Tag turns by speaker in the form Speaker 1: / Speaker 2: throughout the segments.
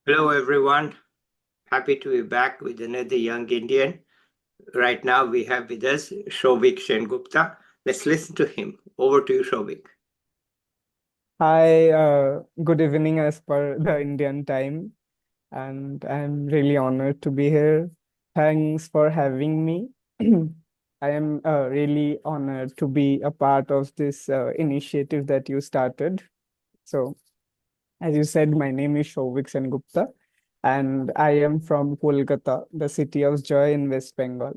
Speaker 1: Hello, everyone. Happy to be back with another young Indian. Right now, we have with us Souvik Sengupta. Let's listen to him. Over to you, Souvik.
Speaker 2: Hi, good evening as per the Indian time, and I'm really honored to be here. Thanks for having me. I am really honored to be a part of this initiative that you started. So, as you said, my name is Souvik Sengupta, and I am from Kolkata, the city of joy in West Bengal.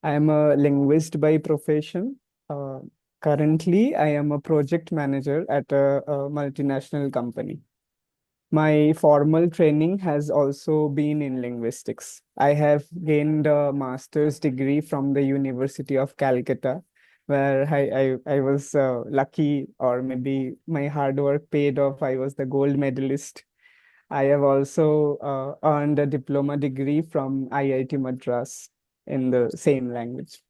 Speaker 2: I am a linguist by profession. Uh, Currently, I am a project manager at a multinational company. My formal training has also been in linguistics. I have gained a master's degree from the University of Calcutta, where I was lucky, or maybe my hard work paid off. I was the gold medalist. I have also earned a diploma degree from IIT Madras in the same language.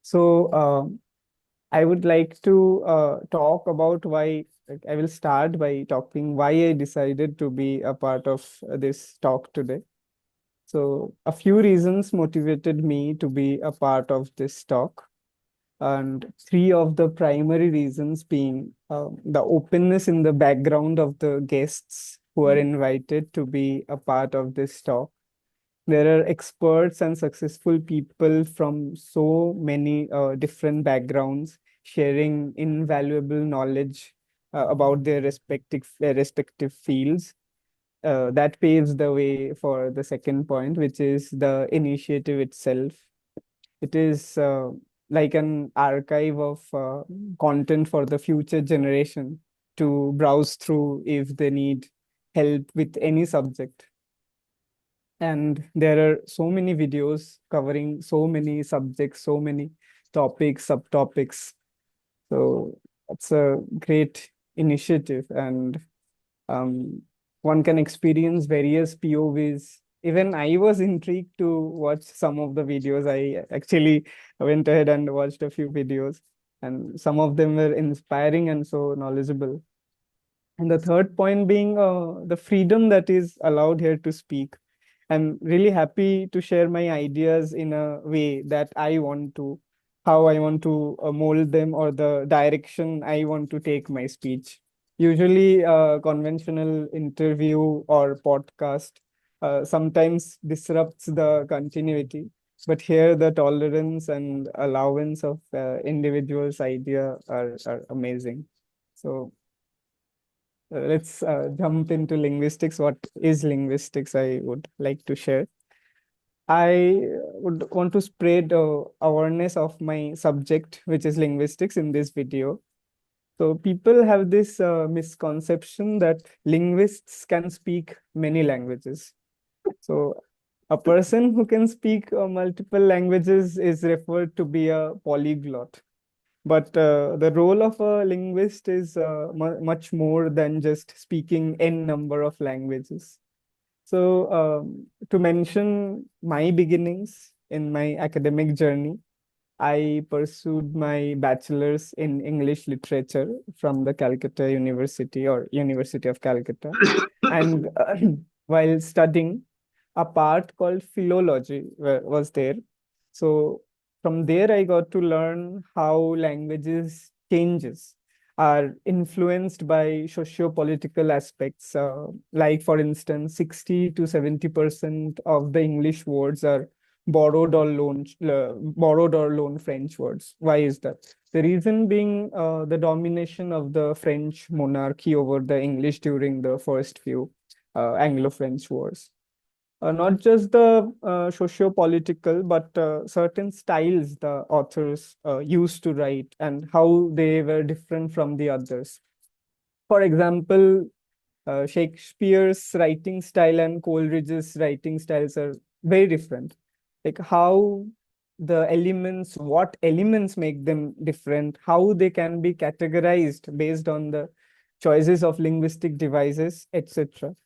Speaker 2: So, I would like to talk about why. Like, I will start by talking why I decided to be a part of this talk today. So, a few reasons motivated me to be a part of this talk, and three of the primary reasons being the openness in the background of the guests who are invited to be a part of this talk. There are experts and successful people from so many different backgrounds sharing invaluable knowledge about their respective fields. That paves the way for the second point, which is the initiative itself. It is like an archive of content for the future generation to browse through if they need help with any subject. And there are so many videos covering so many subjects, so many topics, subtopics. So it's a great initiative, and um, one can experience various POVs. Even I was intrigued to watch some of the videos. I actually went ahead and watched a few videos, and some of them were inspiring and so knowledgeable. And the third point being the freedom that is allowed here to speak. I'm really happy to share my ideas in a way that I want to, how I want to mold them, or the direction I want to take my speech. Usually, conventional interview or podcast sometimes disrupts the continuity, but here the tolerance and allowance of individuals' idea are amazing. So let's jump into linguistics. What is linguistics? I would like to share. I would want to spread awareness of my subject, which is linguistics, in this video. So people have this misconception that linguists can speak many languages. So a person who can speak multiple languages is referred to be a polyglot. But the role of a linguist is much more than just speaking n number of languages. So, to mention my beginnings in my academic journey, I pursued my bachelor's in English literature from the Calcutta University, or University of Calcutta. And while studying, a part called philology was there. So from there, I got to learn how languages changes are influenced by socio-political aspects. Like, for instance, 60 to 70% of the English words are borrowed or loaned French words. Why is that? The reason being the domination of the French monarchy over the English during the first few Anglo-French wars. Not just the socio-political, but certain styles the authors used to write and how they were different from the others. For example, Shakespeare's writing style and Coleridge's writing styles are very different. Like how the elements, what elements make them different, how they can be categorized based on the choices of linguistic devices, etc.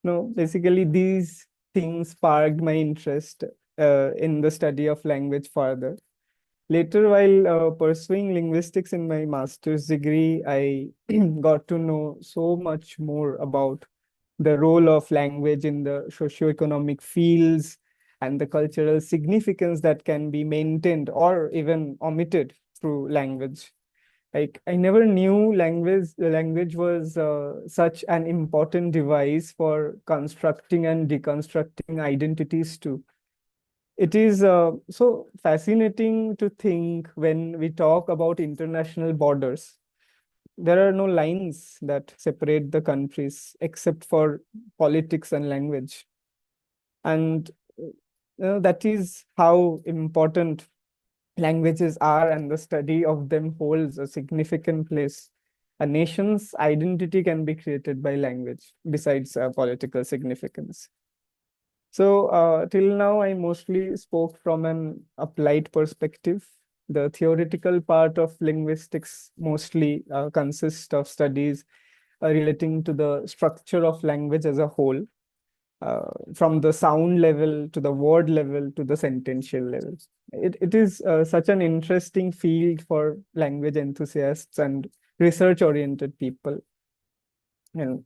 Speaker 2: No, basically these things sparked my interest in the study of language further. Later, while pursuing linguistics in my master's degree, I got to know so much more about the role of language in the socioeconomic fields, and the cultural significance that can be maintained or even omitted through language. Like, I never knew language was such an important device for constructing and deconstructing identities too. It is so fascinating to think when we talk about international borders. There are no lines that separate the countries except for politics and language. And that is how important languages are, and the study of them holds a significant place. A nation's identity can be created by language, besides political significance. So, till now, I mostly spoke from an applied perspective. The theoretical part of linguistics mostly consists of studies relating to the structure of language as a whole, from the sound level to the word level to the sentential level. It is such an interesting field for language enthusiasts and research-oriented people. And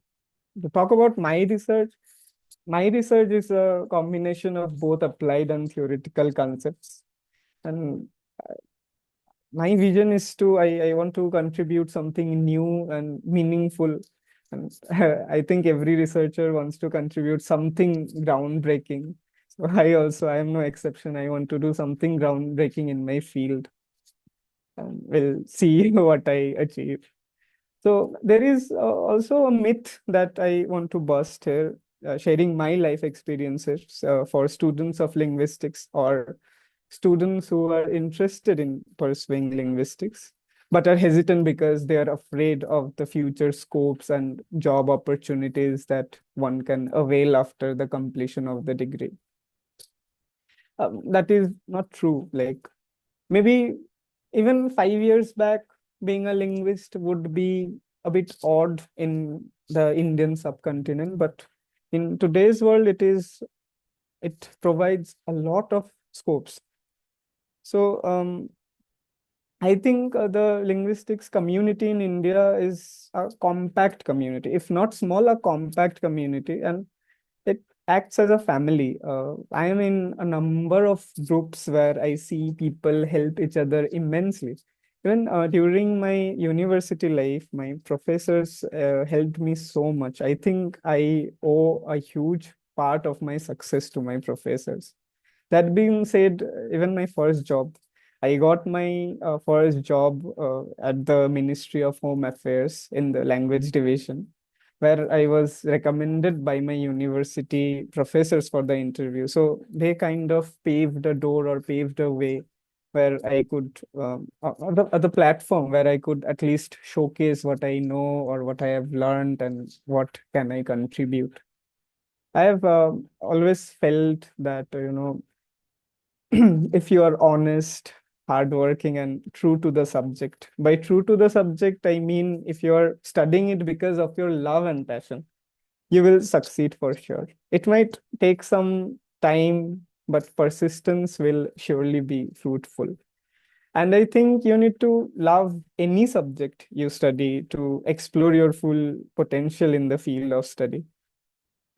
Speaker 2: to talk about my research is a combination of both applied and theoretical concepts. And my vision is I want to contribute something new and meaningful. And I think every researcher wants to contribute something groundbreaking. So I am no exception. I want to do something groundbreaking in my field. And we'll see what I achieve. So there is also a myth that I want to bust here, sharing my life experiences for students of linguistics or students who are interested in pursuing linguistics, but are hesitant because they are afraid of the future scopes and job opportunities that one can avail after the completion of the degree. That is not true. Like, maybe even 5 years back, being a linguist would be a bit odd in the Indian subcontinent, but in today's world, it provides a lot of scopes. So I think the linguistics community in India is a compact community, if not small, a compact community, and it acts as a family. I am in a number of groups where I see people help each other immensely. Even during my university life, my professors helped me so much. I think I owe a huge part of my success to my professors. That being said, even my first job, I got my first job at the Ministry of Home Affairs in the language division, where I was recommended by my university professors for the interview. So they kind of paved a door or paved a way where I could, at the platform where I could at least showcase what I know or what I have learned and what can I contribute. I have always felt that, if you are honest, hardworking, and true to the subject. By true to the subject, I mean if you are studying it because of your love and passion, you will succeed for sure. It might take some time, but persistence will surely be fruitful. And I think you need to love any subject you study to explore your full potential in the field of study.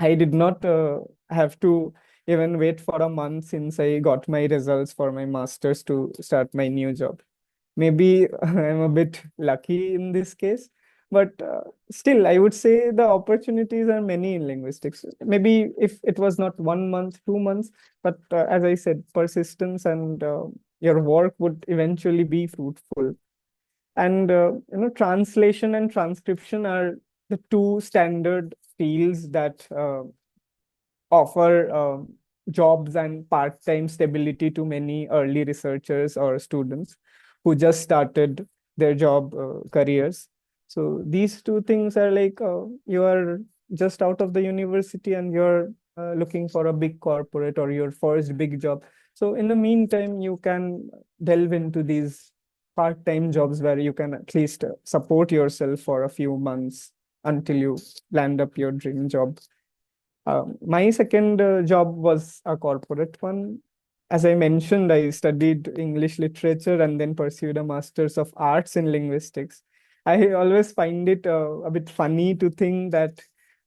Speaker 2: I did not have to even wait for a month since I got my results for my master's to start my new job. Maybe I'm a bit lucky in this case, but still, I would say the opportunities are many in linguistics. Maybe if it was not 1 month, 2 months, but as I said, persistence and your work would eventually be fruitful. And translation and transcription are the two standard fields that offer jobs and part-time stability to many early researchers or students who just started their job careers. So these two things are like you are just out of the university and you're looking for a big corporate or your first big job. So in the meantime, you can delve into these part-time jobs where you can at least support yourself for a few months until you land up your dream job. My second job was a corporate one. As I mentioned, I studied English literature and then pursued a Master's of Arts in Linguistics. I always find it a bit funny to think that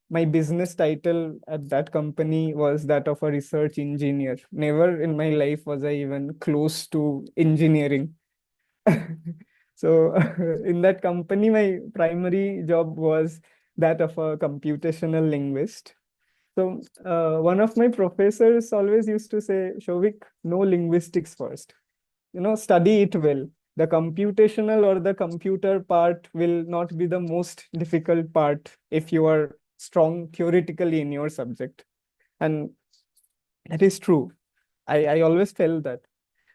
Speaker 2: my business title at that company was that of a research engineer. Never in my life was I even close to engineering. So in that company, my primary job was that of a computational linguist. So one of my professors always used to say, Souvik, no linguistics first. Study it well. The computational or the computer part will not be the most difficult part if you are strong theoretically in your subject. And that is true. I always felt that.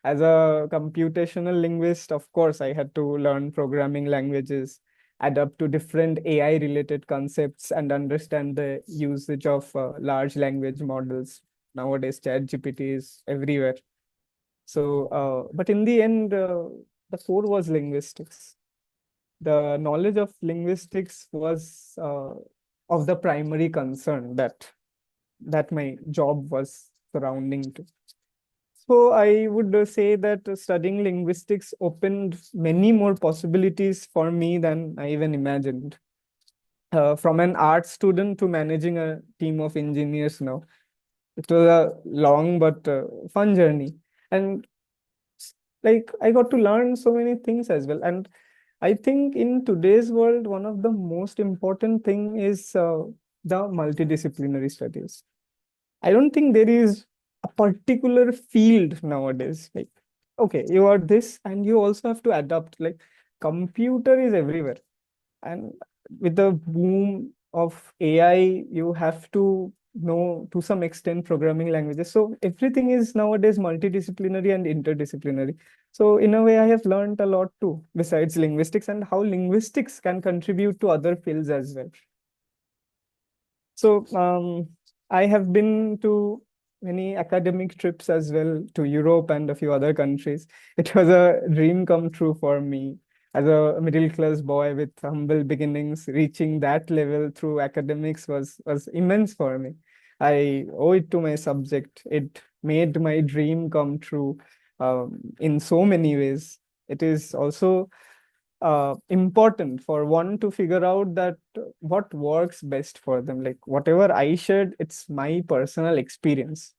Speaker 2: As a computational linguist, of course, I had to learn programming languages, adapt to different AI related concepts, and understand the usage of large language models. Nowadays, ChatGPT is everywhere. So, but in the end, the core was linguistics. The knowledge of linguistics was of the primary concern that my job was surrounding to. So I would say that studying linguistics opened many more possibilities for me than I even imagined. From an art student to managing a team of engineers now. It was a long but fun journey. And like I got to learn so many things as well. And I think in today's world, one of the most important thing is the multidisciplinary studies. I don't think there is a particular field nowadays. Like, okay, you are this, and you also have to adapt. Like, computer is everywhere, and with the boom of AI, you have to know to some extent programming languages. So everything is nowadays multidisciplinary and interdisciplinary. So in a way, I have learned a lot too, besides linguistics, and how linguistics can contribute to other fields as well. So I have been to many academic trips as well to Europe and a few other countries. It was a dream come true for me as a middle class boy with humble beginnings. Reaching that level through academics was immense for me. I owe it to my subject. It made my dream come true in so many ways. It is also important for one to figure out that what works best for them. Like whatever I shared, it's my personal experience.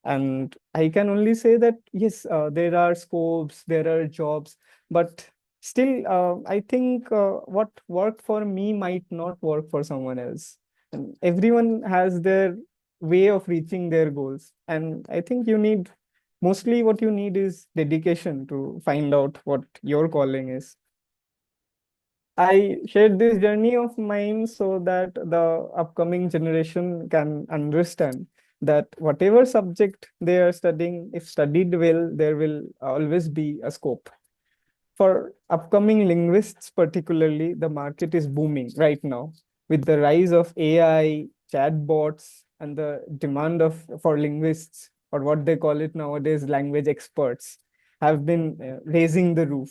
Speaker 2: And I can only say that, yes, there are scopes, there are jobs, but still, I think what worked for me might not work for someone else. And everyone has their way of reaching their goals. And I think mostly what you need is dedication to find out what your calling is. I shared this journey of mine so that the upcoming generation can understand that whatever subject they are studying, if studied well, there will always be a scope. For upcoming linguists, particularly, the market is booming right now with the rise of AI, chatbots, and the demand for linguists, or what they call it nowadays, language experts, have been raising the roof.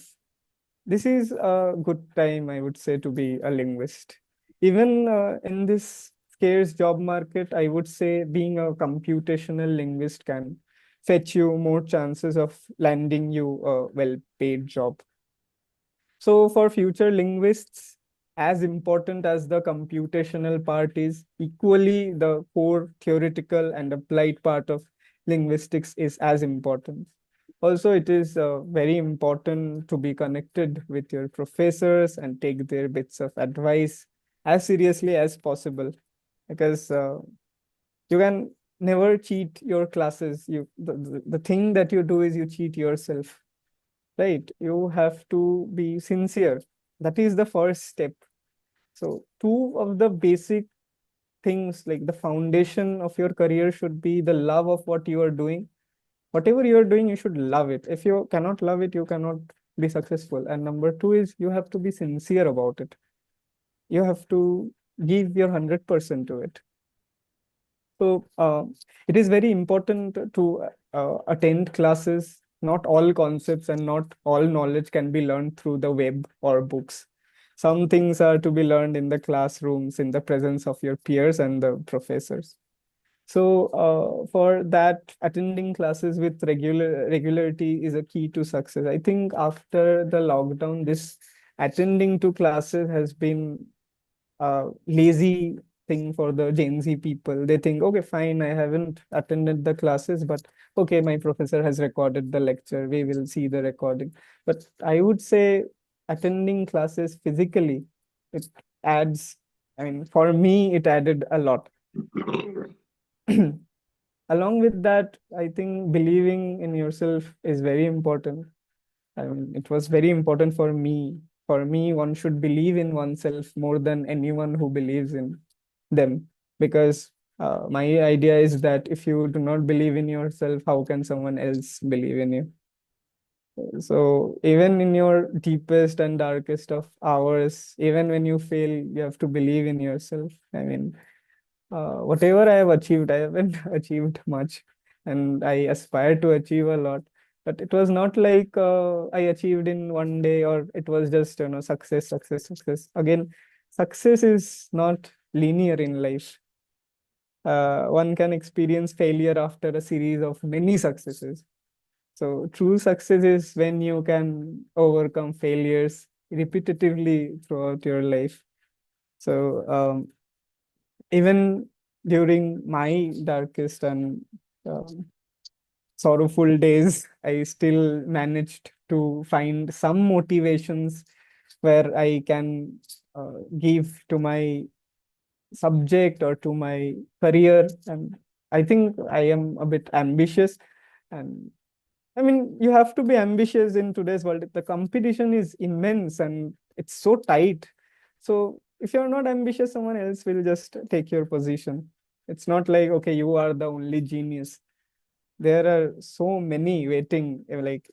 Speaker 2: This is a good time, I would say, to be a linguist. Even in this scarce job market, I would say being a computational linguist can fetch you more chances of landing you a well-paid job. So for future linguists, as important as the computational part is, equally the core theoretical and applied part of linguistics is as important. Also, it is very important to be connected with your professors and take their bits of advice as seriously as possible, because you can never cheat your classes. The thing that you do is you cheat yourself, right? You have to be sincere. That is the first step. So two of the basic things, like the foundation of your career, should be the love of what you are doing. Whatever you are doing, you should love it. If you cannot love it, you cannot be successful. And number two is you have to be sincere about it. You have to give your 100% to it. So it is very important to attend classes. Not all concepts and not all knowledge can be learned through the web or books. Some things are to be learned in the classrooms, in the presence of your peers and the professors. So for that, attending classes with regularity is a key to success. I think after the lockdown, this attending to classes has been lazy thing for the Gen Z people. They think, okay, fine, I haven't attended the classes, but okay, my professor has recorded the lecture. We will see the recording. But I would say attending classes physically, it adds, I mean, for me, it added a lot. Along with that, I think believing in yourself is very important. I mean, it was very important for me. For me, one should believe in oneself more than anyone who believes in them. Because my idea is that if you do not believe in yourself, how can someone else believe in you? So even in your deepest and darkest of hours, even when you fail, you have to believe in yourself. I mean, whatever I have achieved, I haven't achieved much, and I aspire to achieve a lot. But it was not like I achieved in one day, or it was just success, success, success. Again, success is not linear in life. One can experience failure after a series of many successes. So true success is when you can overcome failures repetitively throughout your life. So even during my darkest and um, sorrowful days, I still managed to find some motivations where I can give to my subject or to my career. And I think I am a bit ambitious. And I mean, you have to be ambitious in today's world. The competition is immense and it's so tight. So if you're not ambitious, someone else will just take your position. It's not like, okay, you are the only genius. There are so many waiting. Like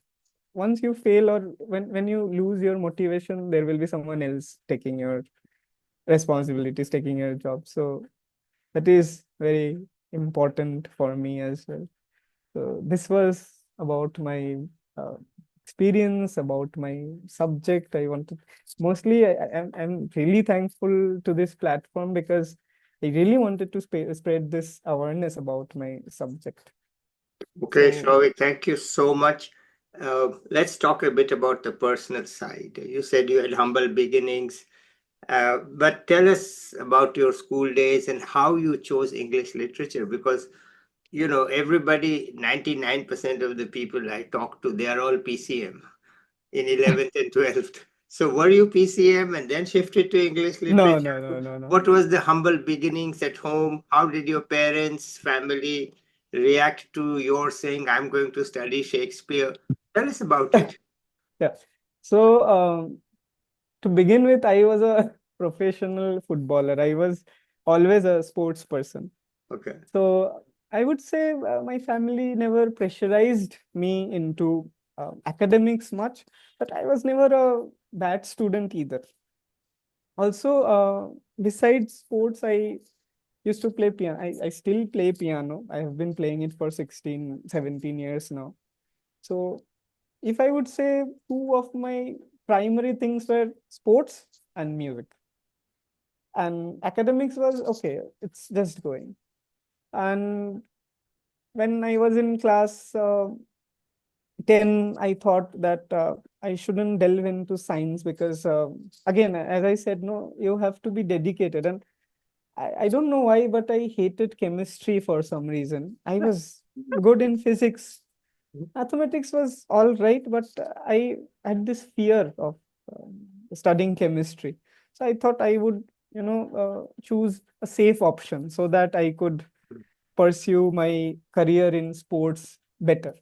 Speaker 2: once you fail or when you lose your motivation, there will be someone else taking your responsibilities, taking your job. So that is very important for me as well. So this was about my uh, experience, about my subject. I wanted mostly I'm really thankful to this platform because I really wanted to spread this awareness about my subject.
Speaker 1: Okay,
Speaker 2: So
Speaker 1: Souvik, thank you so much. Let's talk a bit about the personal side. You said you had humble beginnings, but tell us about your school days and how you chose English literature because everybody, 99% of the people I talk to, they are all PCM in 11th and 12th. So were you PCM and then shifted to English
Speaker 2: no,
Speaker 1: literature?
Speaker 2: no, no, no, no.
Speaker 1: What was the humble beginnings at home? How did your parents, family react to your saying, I'm going to study Shakespeare? Tell us about it.
Speaker 2: Yeah. So to begin with, I was a professional footballer. I was always a sports person.
Speaker 1: Okay.
Speaker 2: So I would say my family never pressurized me into academics much, but I was never a bad student either. Also, besides sports, I used to play piano. I still play piano. I have been playing it for 16, 17 years now. So if I would say two of my primary things were sports and music. And academics was okay, it's just going. And when I was in class 10, I thought that I shouldn't delve into science because, again, as I said, no, you have to be dedicated. And I don't know why, but I hated chemistry for some reason. I was good in physics. Mathematics was all right, but I had this fear of studying chemistry. So I thought I would, choose a safe option so that I could pursue my career in sports better.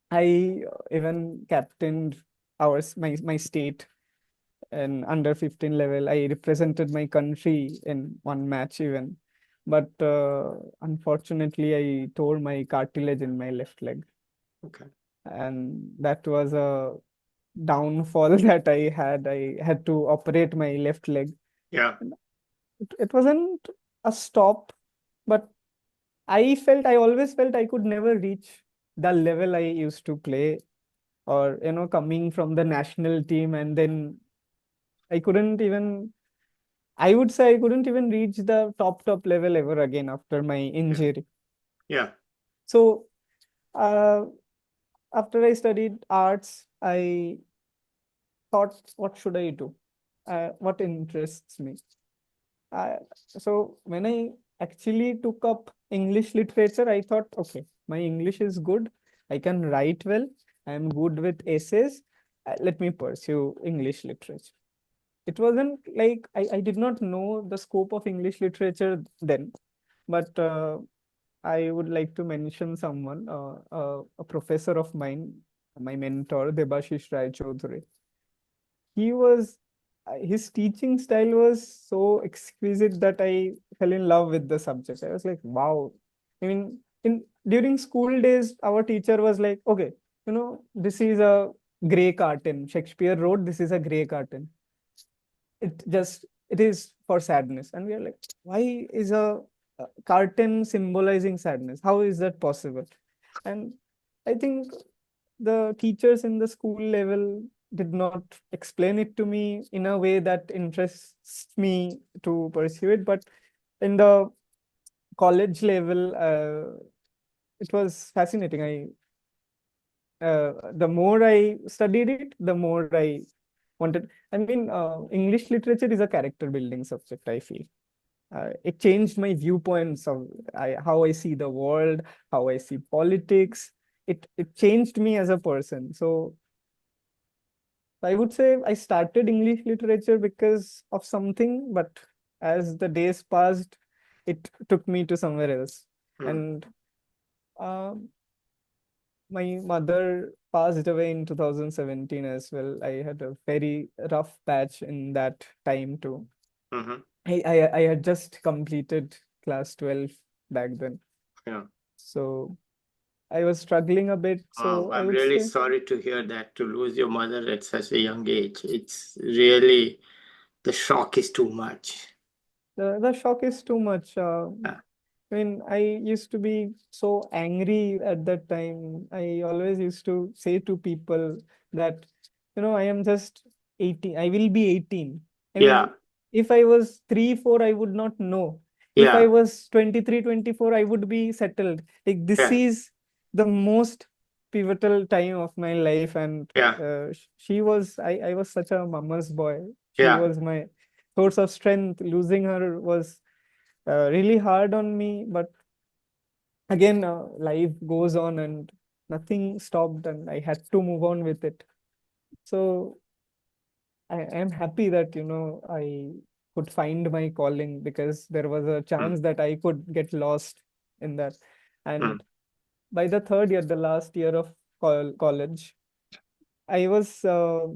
Speaker 2: I even captained my state and under 15 level. I represented my country in one match even. But unfortunately, I tore my cartilage in my left leg.
Speaker 1: Okay.
Speaker 2: And that was a downfall that I had. I had to operate my left leg.
Speaker 1: Yeah.
Speaker 2: It wasn't a stop, but I always felt I could never reach the level I used to play, or coming from the national team, and then I couldn't even I would say I couldn't even reach the top level ever again after my
Speaker 1: Yeah.
Speaker 2: injury.
Speaker 1: Yeah.
Speaker 2: So uh, after I studied arts, I thought, what should I do? What interests me? So when I actually took up English literature, I thought, okay, my English is good. I can write well. I am good with essays. Let me pursue English literature. It wasn't like I did not know the scope of English literature then, but I would like to mention someone, a professor of mine, my mentor, Debashish Rai Chaudhary. He was, his teaching style was so exquisite that I fell in love with the subject. I was like, wow. I mean, in during school days, our teacher was like, okay, this is a gray curtain. Shakespeare wrote, this is a gray curtain. It is for sadness, and we are like, why is a curtain symbolizing sadness? How is that possible? And I think the teachers in the school level did not explain it to me in a way that interests me to pursue it, but in the college level, it was fascinating. The more I studied it, the more I wanted. I mean, English literature is a character building subject, I feel. It changed my viewpoints of how I see the world, how I see politics. It changed me as a person. So I would say I started English literature because of something, but as the days passed, it took me to somewhere else.
Speaker 1: Hmm.
Speaker 2: And um, my mother passed away in 2017 as well. I had a very rough patch in that time too.
Speaker 1: Mm-hmm.
Speaker 2: I had just completed class 12 back then.
Speaker 1: Yeah.
Speaker 2: So I was struggling a bit. So I
Speaker 1: I'm
Speaker 2: would
Speaker 1: really
Speaker 2: say
Speaker 1: sorry to hear that, to lose your mother at such a young age. It's really, the shock is too much.
Speaker 2: the shock is too much.
Speaker 1: Yeah.
Speaker 2: I mean, I used to be so angry at that time. I always used to say to people that, I am just 18. I will be 18. I
Speaker 1: Yeah.
Speaker 2: mean, if I was 3, 4, I would not know. If I
Speaker 1: Yeah.
Speaker 2: was 23, 24, I would be settled. Like, this
Speaker 1: Yeah.
Speaker 2: is the most pivotal time of my life. And
Speaker 1: Yeah.
Speaker 2: I was such a mama's boy. She
Speaker 1: Yeah.
Speaker 2: was my source of strength. Losing her was really hard on me, but again, life goes on and nothing stopped, and I had to move on with it. So I am happy that I could find my calling, because there was a
Speaker 1: Mm.
Speaker 2: chance that I could get lost in that.
Speaker 1: Mm.
Speaker 2: And by the third year, the last year of college, I was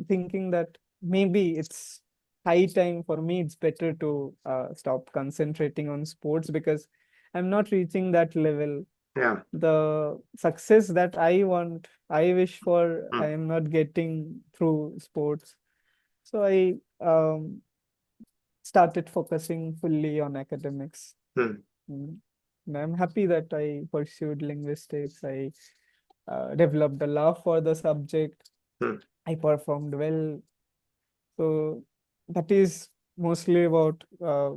Speaker 2: thinking that maybe it's high time for me. It's better to stop concentrating on sports, because I'm not reaching that level.
Speaker 1: Yeah.
Speaker 2: The success that I want, I wish for, I
Speaker 1: Mm.
Speaker 2: am not getting through sports. So I started focusing fully on academics.
Speaker 1: Mm.
Speaker 2: Mm. And I'm happy that I pursued linguistics. I developed a love for the subject.
Speaker 1: Mm.
Speaker 2: I performed well. So that is mostly about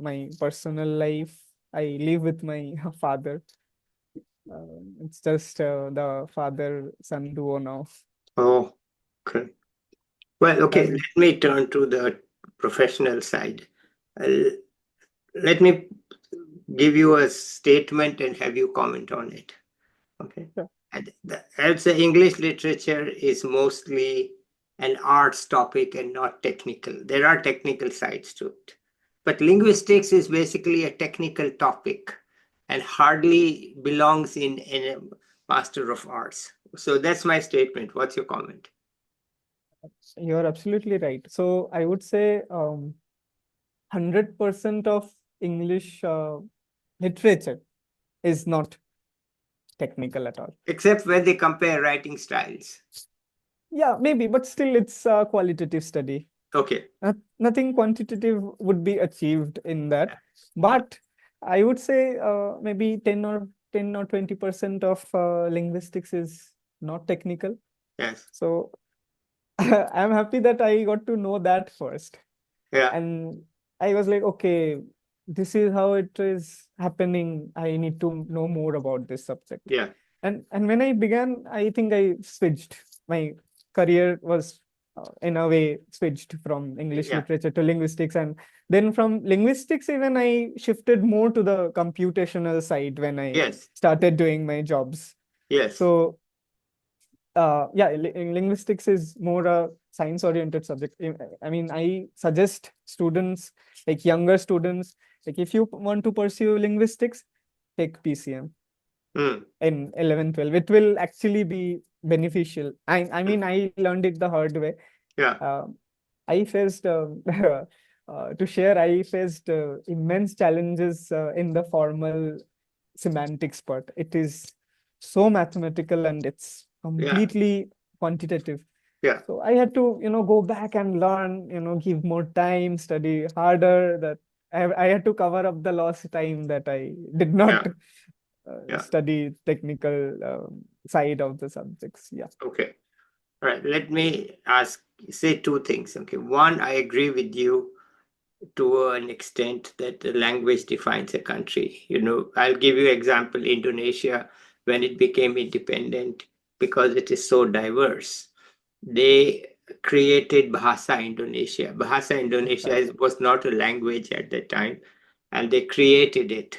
Speaker 2: my personal life. I live with my father. It's just the father-son duo now.
Speaker 1: Oh, okay. Well, okay,
Speaker 2: And
Speaker 1: let me turn to the professional side. Uh, Let me give you a statement and have you comment on it. Okay.
Speaker 2: yeah,
Speaker 1: And as the English literature is mostly an arts topic and not technical, there are technical sides to it. But linguistics is basically a technical topic and hardly belongs in a Master of Arts. So that's my statement. What's your comment?
Speaker 2: you're absolutely right. So I would say 100% of English literature is not technical at all.
Speaker 1: Except when they compare writing styles.
Speaker 2: Yeah, maybe, but still it's a qualitative study.
Speaker 1: Okay.
Speaker 2: Nothing quantitative would be achieved in that. But I would say maybe 10 or 20% of linguistics is not technical.
Speaker 1: Yes.
Speaker 2: So I'm happy that I got to know that first.
Speaker 1: Yeah.
Speaker 2: And I was like, okay, this is how it is happening. I need to know more about this subject.
Speaker 1: Yeah.
Speaker 2: And when I began, I think I switched. My career was in a way switched from English
Speaker 1: Yeah.
Speaker 2: literature to linguistics, and then from linguistics even I shifted more to the computational side when I
Speaker 1: Yes.
Speaker 2: started doing my jobs.
Speaker 1: Yes.
Speaker 2: So yeah, linguistics is more a science oriented subject. I mean, I suggest students, like younger students, like if you want to pursue linguistics, take PCM
Speaker 1: Mm.
Speaker 2: in 11 12. It will actually be beneficial. I
Speaker 1: Mm.
Speaker 2: mean, I learned it the hard way.
Speaker 1: Yeah.
Speaker 2: I faced to share, I faced immense challenges in the formal semantics part. It is so mathematical and it's
Speaker 1: Yeah.
Speaker 2: completely quantitative.
Speaker 1: Yeah.
Speaker 2: So I had to, go back and learn, give more time, study harder. That I had to cover up the lost time that I did
Speaker 1: Yeah.
Speaker 2: not
Speaker 1: Yeah.
Speaker 2: study technical side of the subjects. Yeah.
Speaker 1: Okay. All right. Let me say two things. Okay. One, I agree with you to an extent that the language defines a country. I'll give you example Indonesia when it became independent because it is so diverse. They created Bahasa Indonesia. Bahasa Indonesia was not a language at that time, and they created it.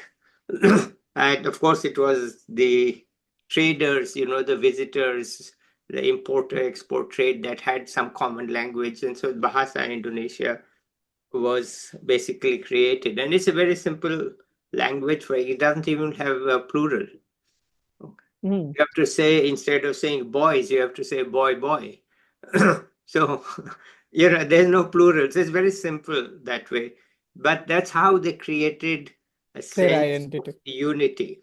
Speaker 1: And of course, it was the traders, the visitors, the import-export trade that had some common language. And so Bahasa Indonesia was basically created. And it's a very simple language where it doesn't even have a plural.
Speaker 2: Mhm.
Speaker 1: You have to say, instead of saying boys, you have to say boy, boy. So, there's no plurals. It's very simple that way. But that's how they created a
Speaker 2: Their
Speaker 1: sense of
Speaker 2: identity.
Speaker 1: unity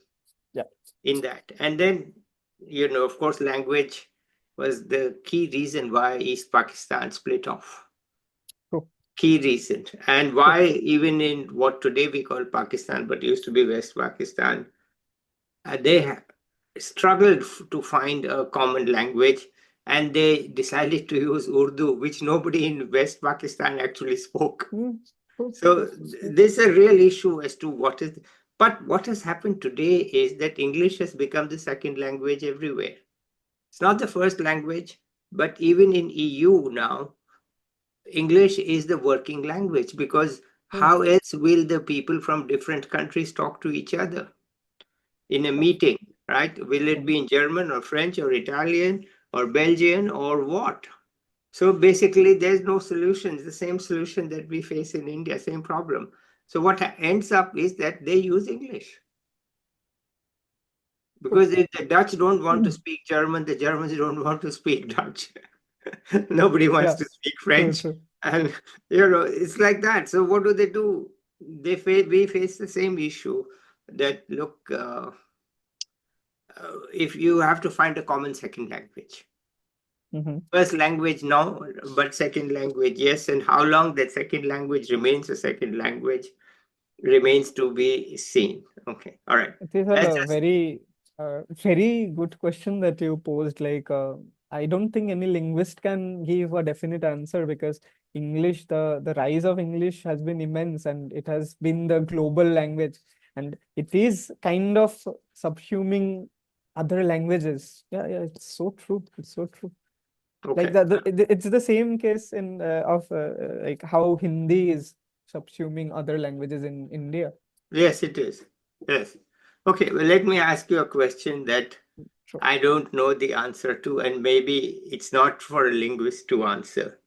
Speaker 2: Yeah.
Speaker 1: in that. And then, of course, language was the key reason why East Pakistan split off.
Speaker 2: True.
Speaker 1: Key reason. And
Speaker 2: True.
Speaker 1: why, even in what today we call Pakistan, but used to be West Pakistan, they struggled to find a common language, and they decided to use Urdu, which nobody in West Pakistan actually spoke.
Speaker 2: Mm. True.
Speaker 1: So
Speaker 2: True.
Speaker 1: there's a real issue as to but what has happened today is that English has become the second language everywhere. It's not the first language, but even in EU now, English is the working language because
Speaker 2: Mm.
Speaker 1: how else will the people from different countries talk to each other in a meeting, right? Will it
Speaker 2: Mm.
Speaker 1: be in German or French or Italian or Belgian or what? So basically, there's no solution. It's the same solution that we face in India, same problem. So what ends up is that they use English.
Speaker 2: True.
Speaker 1: Because if the Dutch don't want to
Speaker 2: Mm.
Speaker 1: speak German, the Germans don't want to speak Dutch. Nobody wants
Speaker 2: Yeah.
Speaker 1: to speak
Speaker 2: True.
Speaker 1: French.
Speaker 2: True.
Speaker 1: And, it's like that. So what do? We face the same issue that, look, if you have to find a common second language.
Speaker 2: Mm-hmm.
Speaker 1: First language, no, but second language, yes. And how long that second language remains a second language remains to be seen. Okay, all right.
Speaker 2: It is
Speaker 1: That's
Speaker 2: a
Speaker 1: just
Speaker 2: very good question that you posed. Like, I don't think any linguist can give a definite answer because English, the rise of English has been immense and it has been the global language, and it is kind of subsuming other languages. Yeah, yeah, it's so true. It's so true. Like
Speaker 1: okay.
Speaker 2: it's the same case in of like how Hindi is subsuming other languages in India.
Speaker 1: Yes, it is. Yes. Okay, well, let me ask you a question that
Speaker 2: Sure.
Speaker 1: I don't know the answer to, and maybe it's not for a linguist to answer.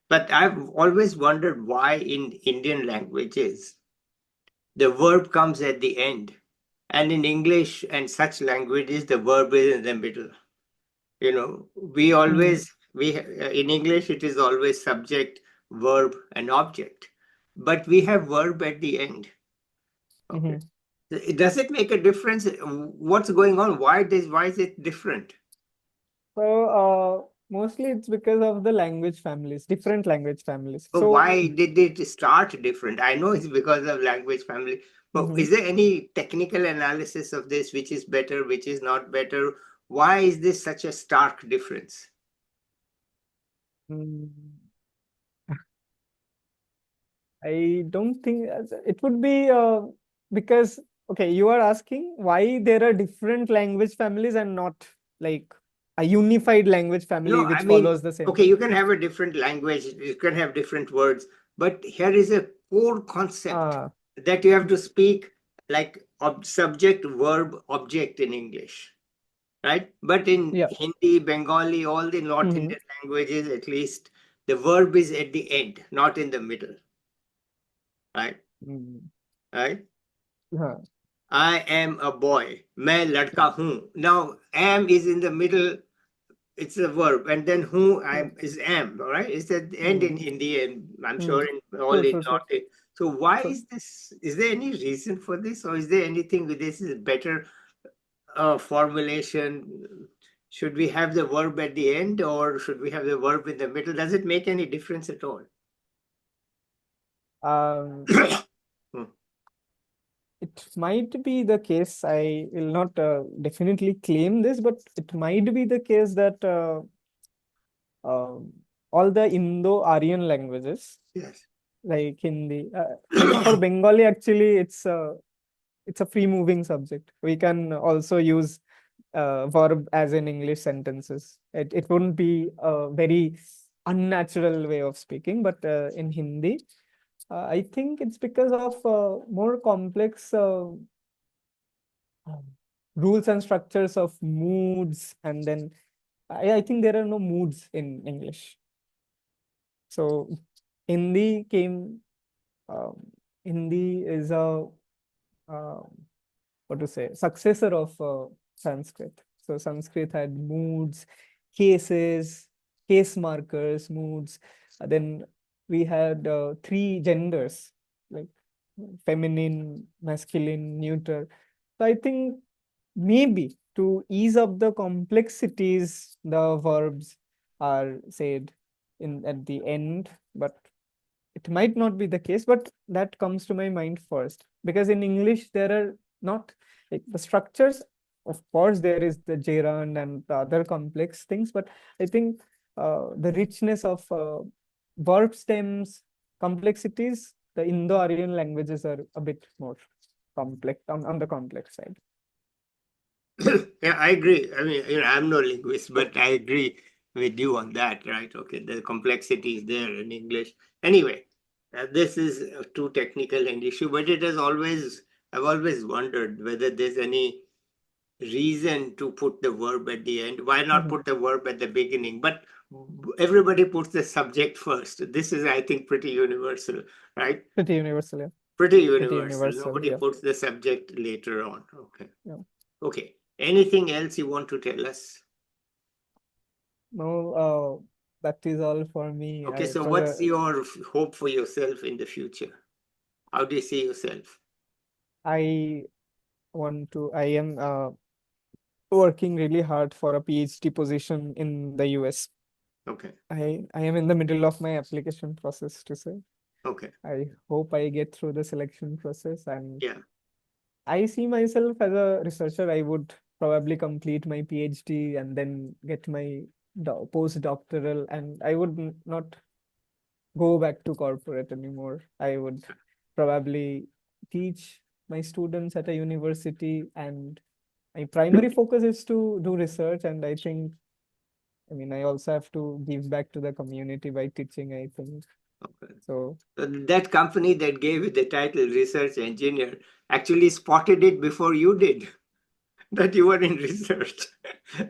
Speaker 1: But I've always wondered why in Indian languages the verb comes at the end, and in English and such languages the verb is in the middle. We
Speaker 2: Mm-hmm.
Speaker 1: always we in English it is always subject, verb, and object, but we have verb at the end. Okay,
Speaker 2: Mm-hmm.
Speaker 1: does it make a difference? What's going on? Why is it different?
Speaker 2: So, mostly it's because of the language families, different language families.
Speaker 1: But
Speaker 2: So,
Speaker 1: why did it start different? I know it's because of language family, but
Speaker 2: mhm.
Speaker 1: is there any technical analysis of this, which is better, which is not better? Why is this such a stark difference?
Speaker 2: Mm, I don't think it would be because, okay, you are asking why there are different language families and not like a unified language family
Speaker 1: No, I
Speaker 2: which
Speaker 1: mean,
Speaker 2: follows the same
Speaker 1: okay, you
Speaker 2: pattern.
Speaker 1: can have a different language, you can have different words, but here is a core concept
Speaker 2: Ah,
Speaker 1: that you have to speak like subject, verb, object in English, right? But in
Speaker 2: yeah.
Speaker 1: Hindi, Bengali, all the North
Speaker 2: Hmm.
Speaker 1: Indian languages, at least, the verb is at the end, not in the middle, right?
Speaker 2: Mm.
Speaker 1: Right?
Speaker 2: Huh.
Speaker 1: I am a boy. मैं लड़का हूँ. Now, am is in the middle. It's a verb, and then who
Speaker 2: Yeah.
Speaker 1: I is am, all right? It's at the end in
Speaker 2: Mm.
Speaker 1: Hindi, and I'm
Speaker 2: Mm.
Speaker 1: sure in all
Speaker 2: True,
Speaker 1: in
Speaker 2: true, true,
Speaker 1: North. So why
Speaker 2: true.
Speaker 1: is this? Is there any reason for this, or is there anything with this is better formulation? Should we have the verb at the end, or should we have the verb in the middle? Does it make any difference at all?
Speaker 2: Um,
Speaker 1: Hmm.
Speaker 2: it might be the case. I will not definitely claim this, but it might be the case that um all the Indo-Aryan languages,
Speaker 1: Yes.
Speaker 2: like Hindi, like for Bengali, actually, it's a free moving subject. We can also use verb as in English sentences. It wouldn't be a very unnatural way of speaking, but in Hindi, I think it's because of more complex um, rules and structures of moods, and then I think there are no moods in English. So Hindi came. Um, Hindi is a uh, what to say, successor of Sanskrit. So Sanskrit had moods, cases, case markers, moods. Then we had three genders, like feminine, masculine, neuter. So I think maybe to ease up the complexities, the verbs are said in at the end, but it might not be the case, but that comes to my mind first, because in English there are not like the structures. Of course, there is the gerund and the other complex things, but I think the richness of verb stems, complexities, the Indo-Aryan languages are a bit more complex on the complex side.
Speaker 1: Yeah, I agree. I mean, I'm no linguist, but I agree with you on that, right? Okay, the complexity is there in English. Anyway, this is too technical an issue, but I've always wondered whether there's any reason to put the verb at the end. Why not
Speaker 2: Mhm.
Speaker 1: put the verb at the beginning? But everybody puts the subject first. This is, I think, pretty universal, right?
Speaker 2: Pretty universal, yeah.
Speaker 1: Pretty
Speaker 2: Pretty
Speaker 1: universal.
Speaker 2: universal,
Speaker 1: Nobody
Speaker 2: yeah.
Speaker 1: puts the subject later on. Okay.
Speaker 2: Yeah.
Speaker 1: Okay. Anything else you want to tell us?
Speaker 2: No, that is all for me.
Speaker 1: Okay,
Speaker 2: It
Speaker 1: so
Speaker 2: was
Speaker 1: what's
Speaker 2: a
Speaker 1: your hope for yourself in the future? How do you see yourself?
Speaker 2: I I am working really hard for a PhD position in the US.
Speaker 1: Okay,
Speaker 2: I am in the middle of my application process to say.
Speaker 1: okay,
Speaker 2: I hope I get through the selection process, and
Speaker 1: yeah.
Speaker 2: I see myself as a researcher. I would probably complete my PhD and then get my postdoctoral, and I would not go back to corporate anymore. I would probably teach my students at a university, and my primary focus is to do research. And I think, I mean, I also have to give back to the community by teaching, I think.
Speaker 1: Okay.
Speaker 2: So
Speaker 1: So that company that gave you the title research engineer actually spotted it before you did, that you were in research.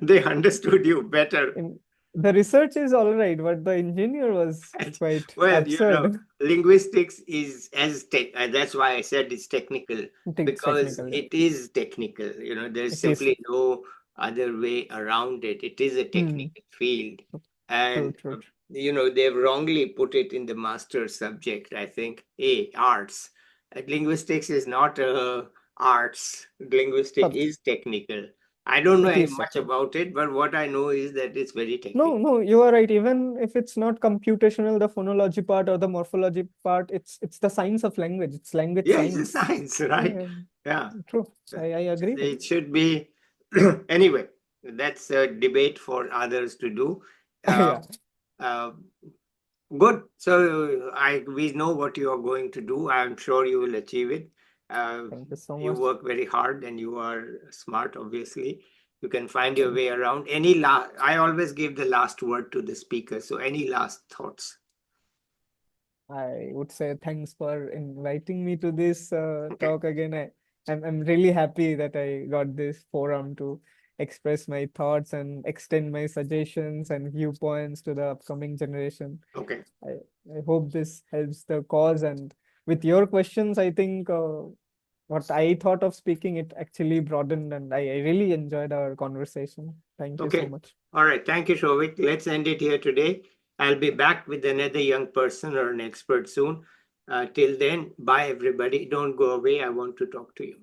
Speaker 1: They understood you better.
Speaker 2: in the research is all right, but the engineer was
Speaker 1: And,
Speaker 2: quite
Speaker 1: well,
Speaker 2: absurd.
Speaker 1: linguistics is as tech. That's why I said it's technical,
Speaker 2: It's
Speaker 1: because
Speaker 2: technical.
Speaker 1: it is technical. There's
Speaker 2: It is.
Speaker 1: simply no other way around it. It is a
Speaker 2: Hmm.
Speaker 1: technical field,
Speaker 2: True,
Speaker 1: and
Speaker 2: true, true.
Speaker 1: they've wrongly put it in the master subject. I think, arts. Linguistics is not arts. Linguistic
Speaker 2: Subject.
Speaker 1: is technical. I don't know
Speaker 2: It
Speaker 1: any
Speaker 2: is
Speaker 1: much
Speaker 2: technical.
Speaker 1: about it, but what I know is that it's very
Speaker 2: No,
Speaker 1: technical.
Speaker 2: no, you are right. Even if it's not computational, the phonology part or the morphology part, it's the science of language. It's language
Speaker 1: Yeah, it's a
Speaker 2: science.
Speaker 1: science, right?
Speaker 2: Yeah,
Speaker 1: Yeah.
Speaker 2: true. I agree with
Speaker 1: It should be. Anyway, that's a debate for others to do.
Speaker 2: that.
Speaker 1: Uh,
Speaker 2: Yeah.
Speaker 1: uh, Good. So we know what you are going to do. I'm sure you will achieve it. Uh,
Speaker 2: Thank you so
Speaker 1: you
Speaker 2: much.
Speaker 1: work very hard and you are smart, obviously. You can find your way around. I always give the last word to the speaker. So any last thoughts?
Speaker 2: I would say thanks for inviting me to this
Speaker 1: Okay.
Speaker 2: talk again. I'm really happy that I got this forum to express my thoughts and extend my suggestions and viewpoints to the upcoming generation.
Speaker 1: Okay.
Speaker 2: I hope this helps the cause. And with your questions, I think what I thought of speaking, it actually broadened, and I really enjoyed our conversation. Thank you so
Speaker 1: Okay.
Speaker 2: much.
Speaker 1: All right. Thank you, Souvik. Let's end it here today. I'll be back with another young person or an expert soon. Till then, bye, everybody. Don't go away. I want to talk to you.